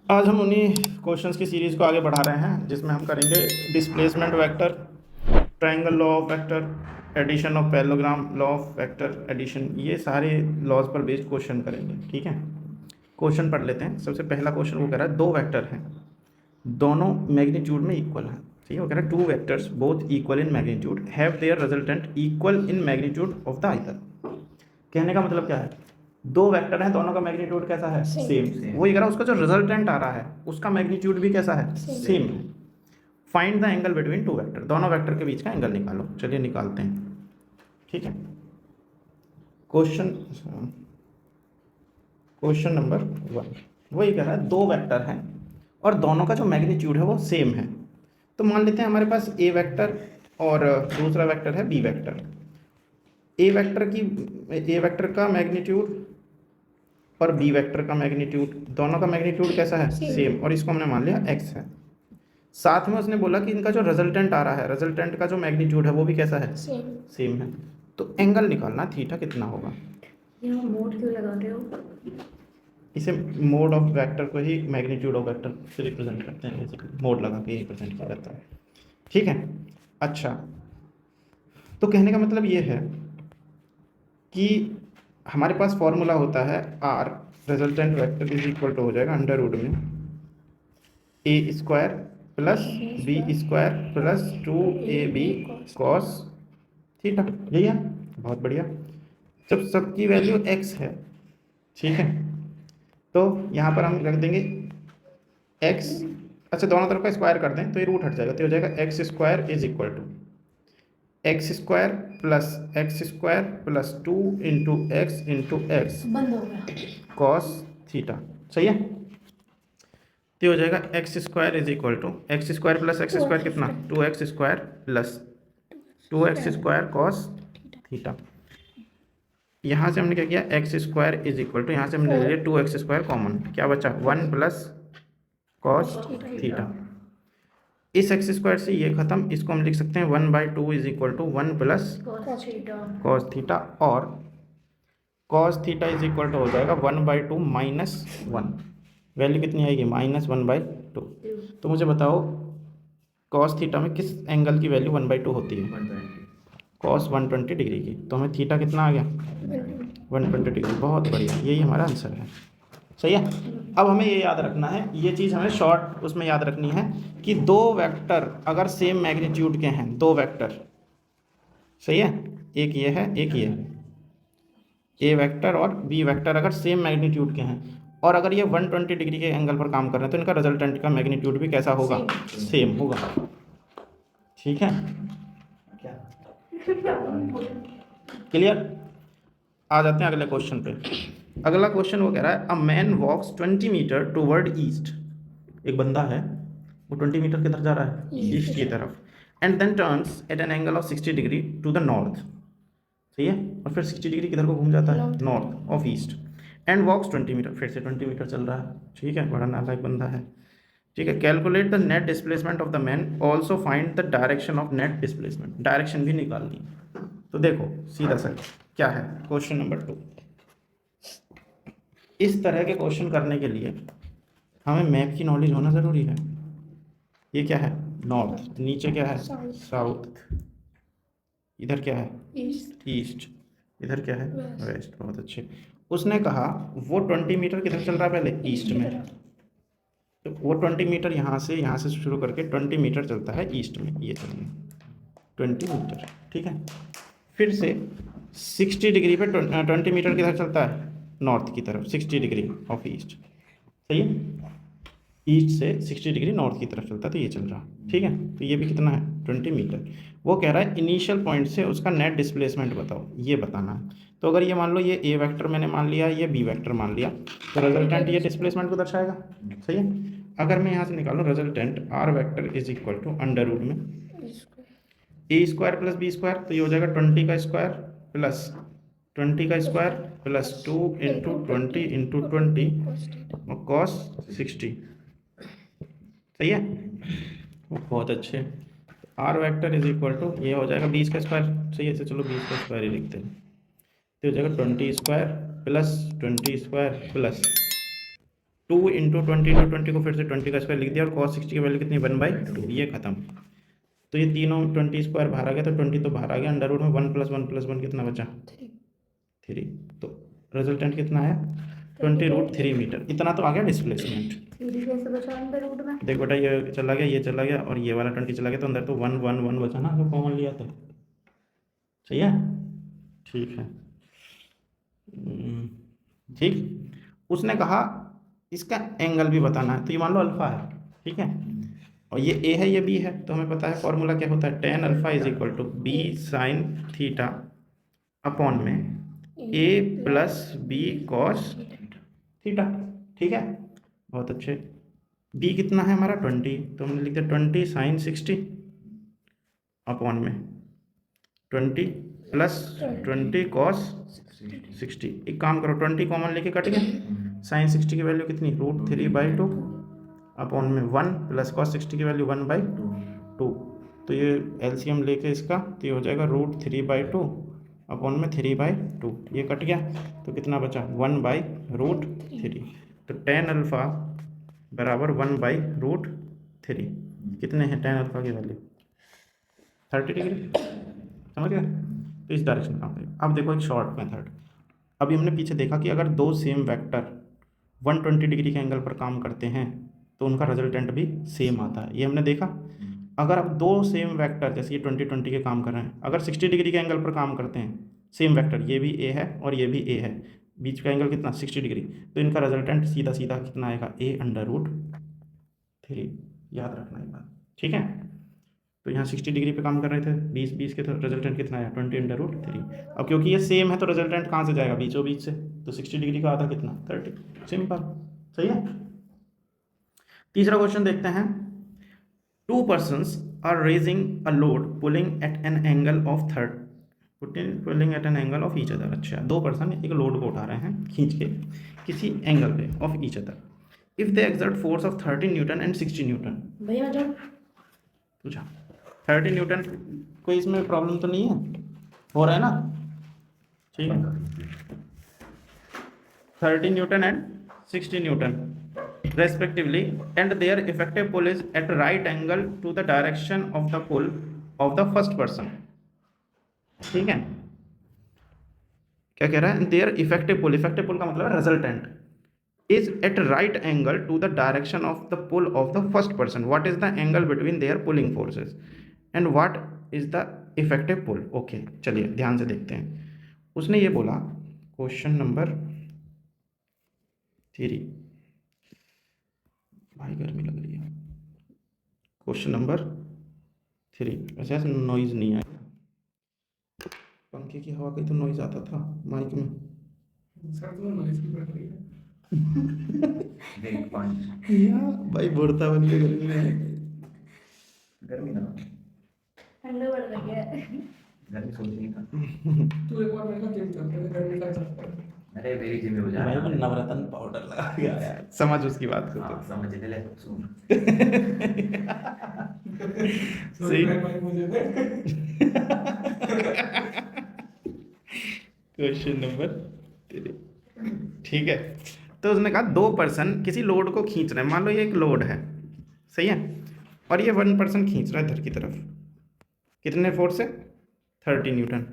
आज हम उन्हीं क्वेश्चंस की सीरीज़ को आगे बढ़ा रहे हैं जिसमें हम करेंगे displacement vector, triangle law of vector, addition of parallelogram, law of vector addition, ये सारे लॉज पर बेस्ड क्वेश्चन करेंगे। ठीक है, क्वेश्चन पढ़ लेते हैं। सबसे पहला क्वेश्चन वो कह रहा है दो वेक्टर हैं, दोनों मैग्नीट्यूड में इक्वल हैं। ठीक है, वो कह रहा है two vectors both equal in magnitude have their resultant equal in magnitude of the either. कहने का मतलब क्या है, दो वेक्टर हैं, दोनों का मैग्नीट्यूड कैसा है, सेम। वही कह रहा है उसका जो रिजल्टेंट आ रहा है उसका मैग्नीट्यूड भी कैसा है, सेम है। Find the angle between two vector, दोनों वेक्टर के बीच का एंगल निकालो। चलिए निकालते हैं। ठीक है, क्वेश्चन नंबर 1 वही कह रहा है दो वेक्टर हैं और दोनों का जो मैग्नीट्यूड है वो सेम है। तो मान लेते हैं हमारे पास ए वेक्टर और दूसरा वेक्टर है बी वेक्टर। ए वेक्टर का मैग्नीट्यूड और बी वेक्टर का मैग्नीट्यूड, दोनों का मैग्नीट्यूड कैसा है, सेम। और इसको हमने मान लिया x है। साथ में उसने बोला कि इनका जो रिजल्टेंट आ रहा है, रिजल्टेंट का जो मैग्नीट्यूड है वो भी कैसा है, सेम है। तो एंगल निकालना थीटा कितना होगा। यहाँ मोड क्यों लगा रहे हो? इसे मोड ऑफ वेक्टर को ही मैग्नीट्यूड ऑफ वेक्टर से रिप्रेजेंट करते हैं, बेसिकली मोड लगा के रिप्रेजेंट किया जाता है। ठीक है, अच्छा, तो कहने का मतलब ये है कि हमारे पास फॉर्मूला होता है R resultant vector is equal to हो जाएगा अंडर रूट में A square plus B square plus 2ab cos theta. यही है, बहुत बढ़िया। जब सबकी वैल्यू x है, ठीक है, तो यहाँ पर हम रख देंगे x। अच्छा, दोनों तरफ का स्क्वायर कर दें तो ये रूट हट जाएगा, तो हो जाएगा x square is equal to x square plus 2 into x बंद हो गया। Cos theta. सही है, तो हो जाएगा x square is equal to x square plus x square कितना, 2x square plus 2x square cos theta. यहाँ से हमने क्या किया, x square is equal to, यहाँ से हमने ले लिया 2x स्क्वायर कॉमन, क्या बचा 1 प्लस कॉस थीटा। इस एक्स स्क्वायर से ये खत्म, इसको हम लिख सकते हैं 1/2 is equal to 1 plus cos theta, और cos theta is equal to हो जाएगा 1/2 माइनस 1। वैल्यू कितनी आएगी, -1/2। तो मुझे बताओ कॉस थीटा में किस एंगल की वैल्यू 1/2 होती है, कॉस 120 डिग्री की। तो हमें थीटा कितना आ गया, 120 डिग्री। बहुत बढ़िया, यही हमारा आंसर है। सही है। अब हमें ये याद रखना है, ये चीज़ हमें शॉर्ट उसमें याद रखनी है कि दो वेक्टर अगर सेम मैग्नीट्यूड के हैं, दो वेक्टर, सही है, एक ये है एक ये, ए वेक्टर और बी वेक्टर अगर सेम मैग्नीट्यूड के हैं और अगर ये 120 डिग्री के एंगल पर काम कर रहे हैं तो इनका रिजल्टेंट का मैग्नीट्यूड भी कैसा होगा, सेम होगा। ठीक है, क्लियर। आ जाते हैं अगले क्वेश्चन पे। अगला क्वेश्चन वो कह रहा है a man walks 20 metre toward east. एक बंदा है, वो 20 मीटर किधर जा रहा है, ईस्ट की तरफ, and then turns at an angle of 60 degree to the north. सही है, और फिर 60 डिग्री किधर को घूम जाता है, north of east, and walks 20 metre, फिर से 20 मीटर चल रहा है। ठीक है, बड़ा नालायक बंदा है। ठीक है, calculate the net displacement of the man, also find the direction of net displacement, direction भी निकालनी। तो देखो सीधा सा क्या है, क्वेश्चन नंबर 2। इस तरह के क्वेश्चन करने के लिए हमें मैप की नॉलेज होना ज़रूरी है। ये क्या है, नॉर्थ, नीचे क्या है, साउथ, इधर क्या है, ईस्ट, इधर क्या है, वेस्ट। बहुत अच्छे। उसने कहा वो 20 मीटर किधर चल रहा है, पहले ईस्ट में, तो वो 20 मीटर यहाँ से शुरू करके 20 मीटर चलता है ईस्ट में, ये चलिए 20 मीटर। ठीक है, फिर से 60 डिग्री पे 20 मीटर किधर चलता है, नॉर्थ की तरफ, 60 डिग्री ऑफ ईस्ट। सही है, ईस्ट से 60 डिग्री नॉर्थ की तरफ चलता है, तो ये चल रहा। ठीक है, तो ये भी कितना है, 20 मीटर। वो कह रहा है इनिशियल पॉइंट से उसका नेट डिस्प्लेसमेंट बताओ, ये बताना है। तो अगर ये मान लो ये ए वेक्टर मैंने मान लिया, ये बी वेक्टर मान लिया, तो रिजल्टेंट ये डिस्प्लेसमेंट को दर्शाएगा। सही है, अगर मैं यहाँ से निकालूँ resultant R vector is equal to under root में A square plus B square, तो ये हो जाएगा 20 का स्क्वायर प्लस 2 इंटू 20 और कॉस 60। सही है, बहुत अच्छे। R vector is equal to ये हो जाएगा 20 का स्क्वायर। सही है, तो चलो 20 का स्क्वायर ही लिखते हैं, तो हो जाएगा 20 स्क्वायर प्लस 2 इंटू 20 को फिर से 20 का स्क्वायर लिख दिया और cos 60 की वैल्यू कितनी 1/2, ये खत्म। तो ये तीनों 20 स्क्वायर बाहर आ गया, तो 20 तो बाहर आ गया, अंडर रूट में 1 + 1 + 1 कितना बचा 3। तो रिजल्टेंट कितना है 20√3 मीटर। इतना तो आ गया डिस्प्लेसमेंट। 3 कैसे बचा अंदर रूट में? देख बेटा ये चला गया, ये चला गया और ये वाला 20 चला गया, तो अंदर तो 1 1 1 बचा ना, जो कॉमन लिया था। सही है, ठीक है। ठीक, उसने कहा इसका एंगल भी बताना है, तो ये मान लो अल्फा है, ठीक है, और ये ए है, ये बी है, तो हमें पता है फॉर्मूला क्या होता है, tan alpha = b sin theta upon में a + b cos थीटा। ठीक है, बहुत अच्छे। b कितना है हमारा 20, तो हमने लिख दिया 20 sin 60 अपॉन में 20 + 20 cos 60। एक काम करो 20 कॉमन लेके कट गया, sin 60 की वैल्यू कितनी √3/2 अपॉन में 1 + cos 60 की वैल्यू 1/2। तो ये एलसीएम लेके इसका तो ये हो जाएगा √3/2 अपॉन में 3/2, ये कट गया, तो कितना बचा 1/√3। तो tan अल्फा बराबर 1/√3। कितने हैं tan अल्फा की वैल्यू 30 डिग्री, समझ गए। तो इस डायरेक्शन का अब देखो एक शॉर्ट मेथड। अभी हमने पीछे देखा कि अगर दो सेम वेक्टर 120 डिग्री के एंगल पर काम करते हैं तो उनका रिजल्टेंट भी सेम आता है, ये हमने देखा। अगर अब दो सेम वेक्टर जैसे ये 20 के काम कर रहे हैं, अगर 60 डिग्री के एंगल पर काम करते हैं, सेम वेक्टर ये भी ए है और ये भी ए है, बीच का एंगल कितना 60 डिग्री, तो इनका रिजल्टेंट सीधा सीधा कितना आएगा a√3। याद रखना ये बात, ठीक है। तो यहाँ 60 डिग्री पे काम कर रहे थे, 20 के, तो रिजल्टेंट कितना आया 20√3। अब क्योंकि ये सेम है तो रिजल्टेंट कहाँ से जाएगा बीचों बीच से, तो 60 डिग्री का आधा कितना 30, सिंपल, सही है। तीसरा क्वेश्चन देखते हैं। 2 persons are raising a load pulling at an angle of each other। अच्छा, 2 पर्सन एक लोड को उठा रहे हैं खींच के किसी एंगल पे of each other. If they exert force of 30 Newton and 60 Newton. भैया जाओ पूछा 30 न्यूटन, कोई इसमें प्रॉब्लम तो नहीं है, हो रहा है ना, ठीक है। 30 Newton and 60 Newton respectively, and their effective pull is at right angle to the direction of the pull of the first person। ठीक है, क्या कह रहा है, their effective pull का मतलब है resultant, is at right angle to the direction of the pull of the first person। what is the angle between their pulling forces and what is the effective pull। Okay चलिए ध्यान से देखते हैं। उसने ये बोला क्वेश्चन नंबर 3, भाई गर्मी लग रही है। क्वेश्चन नंबर 3, वैसे ऐसे नॉइज़ नहीं आया, पंखे की हवा का तो नॉइज़ आता था माइक में। भाई बुढ़ता बन के गर्मी में, गर्मी ना ठंडा पड़ रही है। गर्मी सोच नहीं था। तू एक बार मेरे को जिम कर पहले गर्मी का चलता है। अरे मेरी जिम में हो जा भाई वो नवरत्न पाउडर लगा के आया है, समझ उसकी बात को। हाँ समझ ले सुन। सही। भाई मुझे दे। क्वेश्चन नंबर 3, ठीक है। तो उसने कहा 2 पर्सन किसी लोड को खींच रहे हैं, मान लो ये एक लोड है, सही है, और ये 1 पर्सन खींच रहा है इधर की तरफ, कितने फोर्स से 30 न्यूटन,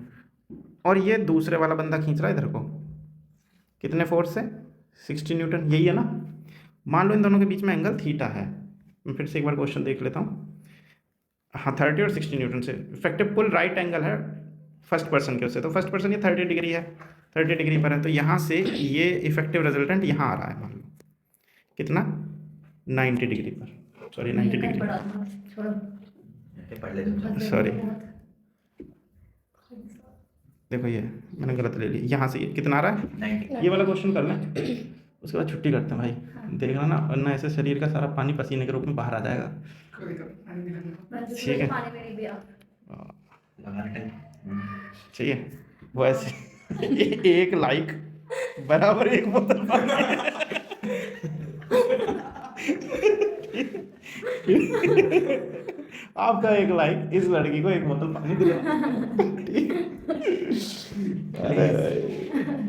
और ये दूसरे वाला बंदा खींच रहा है इधर को, कितने फोर्स से 60 न्यूटन, यही है ना। मान लो इन दोनों के बीच में एंगल थीटा है। मैं फिर से एक बार क्वेश्चन देख लेता हूँ। हाँ 30 और 60 न्यूटन से इफेक्टिव पुल राइट एंगल है फर्स्ट पर्सन के उससे, तो फर्स्ट पर्सन ये 30 डिग्री है, 30 डिग्री पर है, तो यहाँ से ये इफेक्टिव रिजल्टेंट यहाँ आ रहा है, मान लो कितना 90 डिग्री पर, सॉरी 90 डिग्री, पढ़ ले सॉरी देखो ये मैंने गलत ले लिया, यहाँ से ये कितना आ रहा है 90। ये वाला क्वेश्चन कर लें, उसके बाद छुट्टी करते हैं भाई। देख रहा ना, वरना ऐसे शरीर का सारा पानी पसीने के रूप में बाहर आ जाएगा। ठीक है, चाहिए वो ऐसे एक लाइक बराबर एक बोतल पानी। आपका एक लाइक इस लड़की को एक बोतल पानी दिला।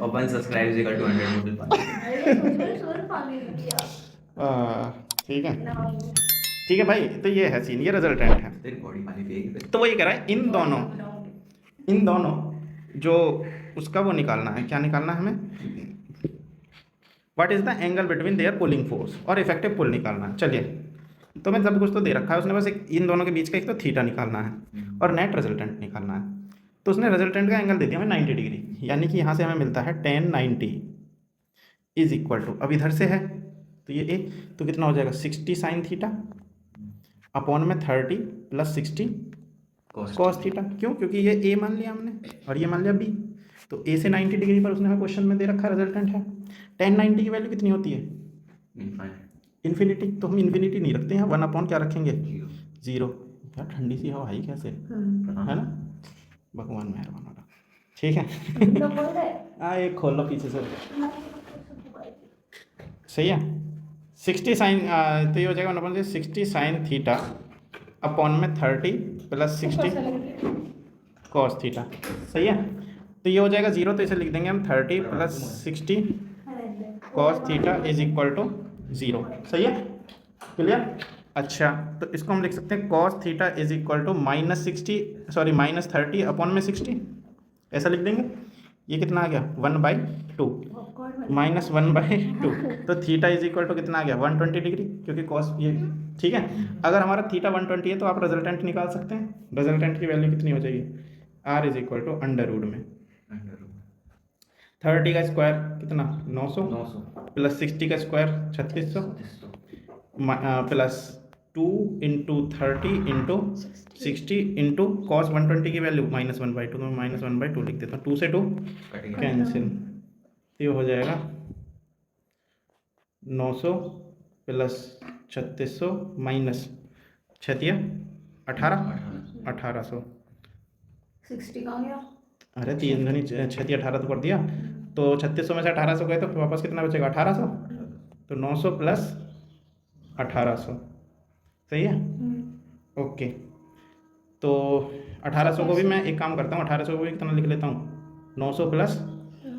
और 1 सब्सक्राइब इज इक्वल टू 100 बोतल पानी। सुबह पानी नहीं किया ठीक है ना ठीक है भाई, तो ये है सीन, ये रिजल्टेंट है। तेरी बॉडी पानी पिएगी तो वही कह रहा है इन दोनों जो उसका वो निकालना है, क्या निकालना है हमें, what is the angle between their pulling force और इफेक्टिव पुल निकालना है। चलिए, तो मैं सब कुछ तो दे रखा है उसने, बस एक इन दोनों के बीच का एक तो थीटा निकालना है और नेट रिजल्टेंट निकालना है। तो उसने रिजल्टेंट का एंगल दे दिया हमें 90 डिग्री, यानी कि यहाँ से हमें मिलता है 1090 इज इक्वल टू, अब इधर से है तो ये ए, तो कितना हो जाएगा 60 साइन थीटा अपॉन में 30 प्लस 60 कॉस थीटा। क्यों? क्योंकि ये ए मान लिया हमने और ये मान लिया बी, तो ए से 90 डिग्री पर उसने हमें क्वेश्चन में दे रखा रिजल्टेंट है। 1090 की वैल्यू कितनी होती है? इन्फिनिटी। तो हम इन्फिनिटी नहीं रखते हैं, 1 अपॉन क्या रखेंगे? 0। क्या ठंडी सी हवा आई कैसे, है ना, भगवान मेहरबान होगा। ठीक है हाँ, एक खोल लो पीछे से, सही है। 60 साइन तो ये हो जाएगा 1/60 साइन थीटा अपॉन में 30 प्लस 60 कॉस थीटा, सही है। तो ये हो जाएगा 0, तो इसे लिख देंगे हम 30 plus 60 cos theta is equal to 0, सही है, क्लियर। अच्छा, तो इसको हम लिख सकते हैं cos theta is equal to -30 upon में 60, ऐसा लिख देंगे। ये कितना आ गया 1/2 -1/2, तो थीटा इज इक्वल टू कितना आ गया 120 डिग्री, क्योंकि कॉस ये, ठीक है। अगर हमारा थीटा 120 है तो आप रिजल्टेंट निकाल सकते हैं। रिजल्टेंट की वैल्यू कितनी हो जाएगी, r is equal to under root में 30 का स्क्वायर कितना 900 प्लस 60 का square 3600 plus 2 into 30 into 60 into cos 120 की वैल्यू -1/2, तो मैं -1/2 लिख देता हूँ, 2 से 2 कैंसिल, तो ये हो जाएगा 900 प्लस 3600 माइनस 6 1800। 60 कहाँ गया? अरे 3 धनी 6 18 तो कर दिया, तो 3600 में से 1800 गए तो वापस कितना बचेगा 1800, तो 900 प्लस 1800, सही है। ओके, तो 1800 को भी मैं एक काम करता हूँ, 1800 को भी कितना लिख लेता हूँ 900 प्लस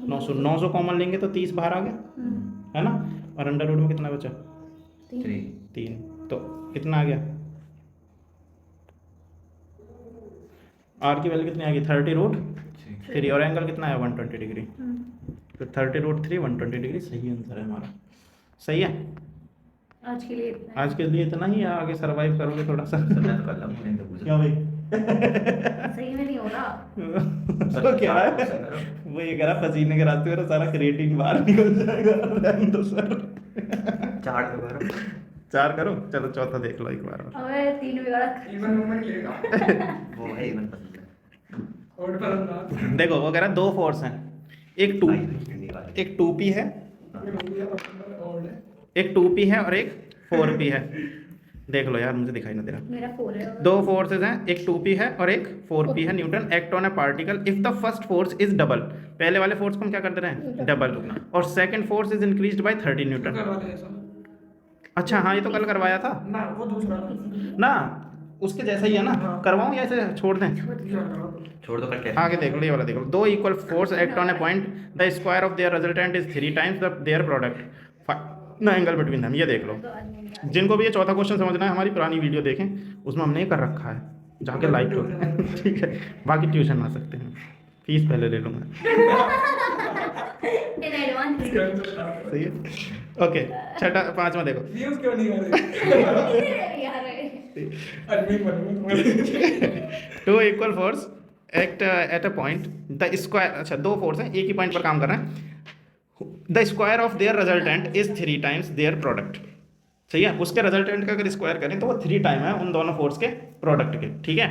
900 कॉमन लेंगे तो 30 बाहर आ गया, है ना, और अंडर रूट में कितना बचा 3, तो कितना आ गया आर की वैल्यू कितनी आ गई 30√3 और एंगल कितना है 120 डिग्री, तो 30√3 120 डिग्री सही आंसर है हमारा, सही है। आज के लिए इतना ही है, आगे सरवाइव करोगे थोड़ा सा। क्या भाई सही में नहीं हो रहा। तो क्या है वो ये कह रहा पसीने के रास्ते मेरा सारा क्रिएटिन बाहर निकल जाएगा। तो सर 4 करो, चलो चौथा देख लो एक बार और। अबे 3 बिगड़ा इवन मोमेंट लेगा वो है इवन पसंद है। और पर अंदाज देखो वो कह रहा है 2 फोर्स हैं, एक 2p है, और एक 2p है और एक 4p है। देख लो यार, मुझे दिखाई ना दे रहा। मेरा 4 है। 2 फोर्सेज हैं, एक 2p है और एक 4p है। Newton act on a particle if the first force is double, पहले वाले फोर्स को हम क्या कर दे रहे हैं डबल, और second force is increased by 30 Newton. करवा दे ऐसा अच्छा हाँ, ये तो कल करवाया था ना, वो दूसरा था ना, उसके जैसा ही है ना, करवाऊँ या ऐसे छोड़ दें? छोड़ दो करके आगे देख लो, ये वाला देख लो, 2 equal force act on a point, the square of their resultant is 3 times their product, no angle between them. ये देख लो, जिनको भी ये चौथा क्वेश्चन समझना है हमारी पुरानी वीडियो देखें, उसमें हमने ये कर रखा है, जाके लाइक करो। ठीक है, बाकी ट्यूशन आ सकते हैं, फीस पहले ले लूँगा। इन एडवांस सही है, ओके। छठा 5वां देखो, व्यूज क्यों नहीं आ रहे यार एडमिन बनूंगा 2 equal force act at a point the square, अच्छा 2 फोर्स हैं, एक ही पॉइंट पर काम कर रहे हैं, the square of their resultant is 3 times their product, सही है। उसके रिजल्टेंट का अगर स्क्वायर करें तो वो 3 टाइम है उन दोनों फोर्स के प्रोडक्ट के, ठीक है।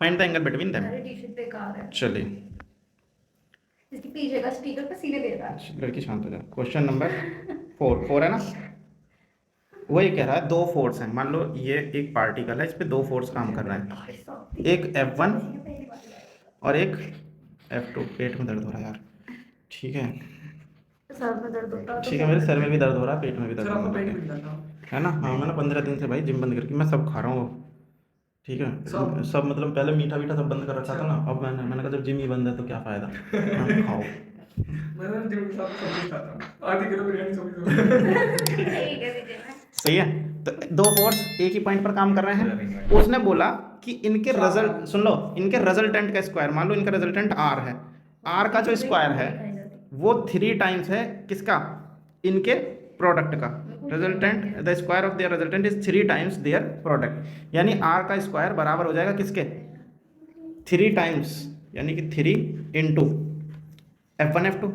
Find the angle between them. मेरी टी-शर्ट बेकार है, चलिए इसके पीछे का स्टिकर पे सीधे दे रहा है। लड़की शांत हो जाए। क्वेश्चन नंबर 4 है ना, वो ये कह रहा है 2 फोर्स हैं, मान लो ये एक पार्टिकल है, इस पे 2 फोर्स काम कर रहे हैं, एक F1 और एक F2। पेट में दर्द हो रहा है यार, ठीक है, सर में दर्द होता है ठीक है, मेरे सर में भी दर्द हो रहा है, पेट में भी दर्द सर हो आपका रहा पेट है, भी दर्द है ना। हाँ, मैंने 15 दिन से भाई जिम बंद करके मैं सब खा रहा हूँ, ठीक है, सब मतलब पहले मीठा वीठा सब बंद कर रखा था ना, अब मैंने कहा जब जिम ही बंद है तो क्या फ़ायदा, हाँ, खाओ। मैं ना जिम के साथ सब कुछ खाता हूँ, आधी किलो बिरयानी सब्जी ठीक है विजय मैं सही है। तो दो फोर्स एक ही पॉइंट पर काम कर रहे हैं। उसने बोला कि इनके रिजल्ट सुन लो, इनके रिजल्टेंट का स्क्वायर, मान लो इनका रिजल्टेंट आर है, आर का जो स्क्वायर है वो 3 टाइम्स है किसका, इनके प्रोडक्ट का। Resultant the square of their resultant is 3 times their product, यानी आर का स्क्वायर बराबर हो जाएगा किसके, 3 टाइम्स, यानी कि 3 इंटू F1 F2।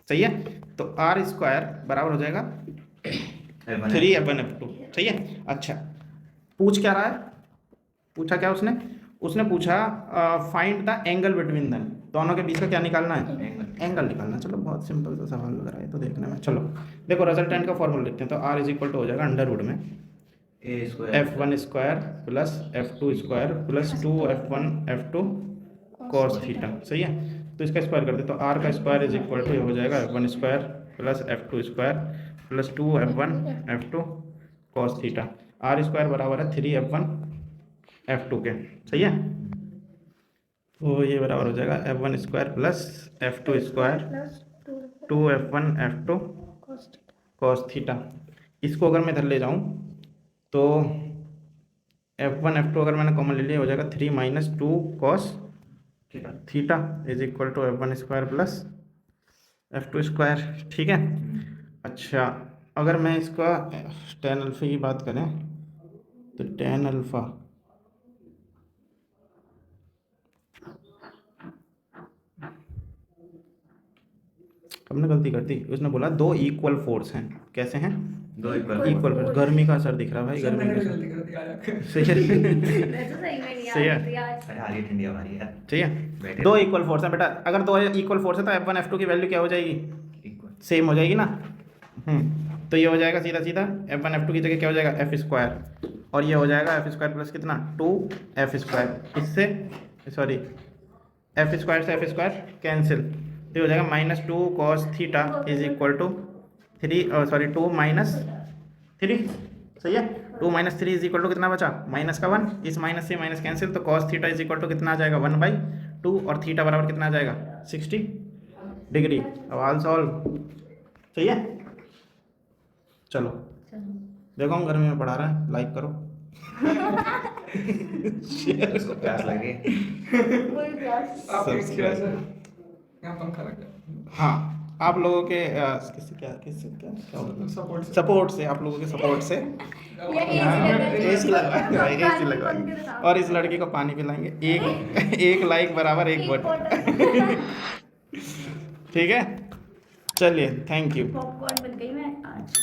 सही है। तो आर स्क्वायर बराबर हो जाएगा 3 F1 F2। सही है। अच्छा, पूछ क्या रहा है, पूछा क्या उसने, उसने पूछा find the angle between them, दोनों के बीच का क्या निकालना है, एंगल निकालना। चलो बहुत सिंपल सा सवाल लग रहा है तो देखने में। चलो देखो रिजल्टेंट का फॉर्मूला लिखते हैं। तो आर इज इक्वल टू हो जाएगा अंडर रूट में F1 square plus F2 square plus 2F1 F2 cos theta. सही है। तो इसका स्क्वायर करते तो आर का स्क्वायर इज इक्वल टू हो जाएगा F1 square plus F2 square plus 2F1 F2 cos theta. R square बराबर है 3F1 F2 के। सही है। तो ये बराबर हो जाएगा F1 square plus F2 square 2F1 F2 cos theta. इसको अगर मैं इधर ले जाऊँ तो F1 F2 अगर मैंने कॉमन ले लिया हो जाएगा 3 minus 2 cos theta is equal to F1 square plus F2 square. ठीक है। अच्छा, अगर मैं इसका tan अल्फा की बात करें तो tan अल्फा हमने गलती कर दी। उसने बोला 2 इक्वल फोर्स हैं। कैसे हैं, 2 इक्वल फोर्स। गर्मी का असर दिख रहा है भाई, गर्मी मैंने का भी असर। गलती कर दी आज। सही है। मैं तो सही में नहीं सही है। आ रही आज। अरे आ रही है ठंडी हवा आ रही है। ठीक है। 2 इक्वल फोर्स है बेटा, अगर 2 इक्वल फोर्स है तो F1 F2 की वैल्यू क्या हो जाएगी, इक्वल सेम हो जाएगी ना। तो ये हो जाएगा सीधा सीधा F1 F2 की जगह क्या हो जाएगा F स्क्वायर, और ये हो जाएगा F स्क्वायर प्लस कितना 2F स्क्वायर। इससे सॉरी F स्क्वायर से F स्क्वायर कैंसिल, तो ये हो जाएगा -2 cos theta is equal to 2 minus 3। सही है। 2 माइनस 3 इज इक्वल टू कितना बचा, माइनस का 1, इस माइनस से माइनस कैंसिल, तो cos theta is equal to कितना आ जाएगा 1/2, और थीटा बराबर कितना आ जाएगा 60 डिग्री। अब ऑल सॉल्व। सही है। चलो देखो हम गर्मी में पढ़ा रहे हैं, लाइक करो। इसको प्यास लग रही है। कोई प्यास आप एक Subscribe। से यहाँ पंखा लग गया। हाँ, आप लोगों के किससे क्या होगा, सपोर्ट सपोर्ट से, आप लोगों के सपोर्ट से एसी लगवाएंगे, एसी लगवाएंगे, और इस लड़की को पानी पिलाएंगे। एक लाइक बराबर एक वोट। ठीक है। चलिए, थैंक यू। पॉपकॉर्न बन गई मैं आज।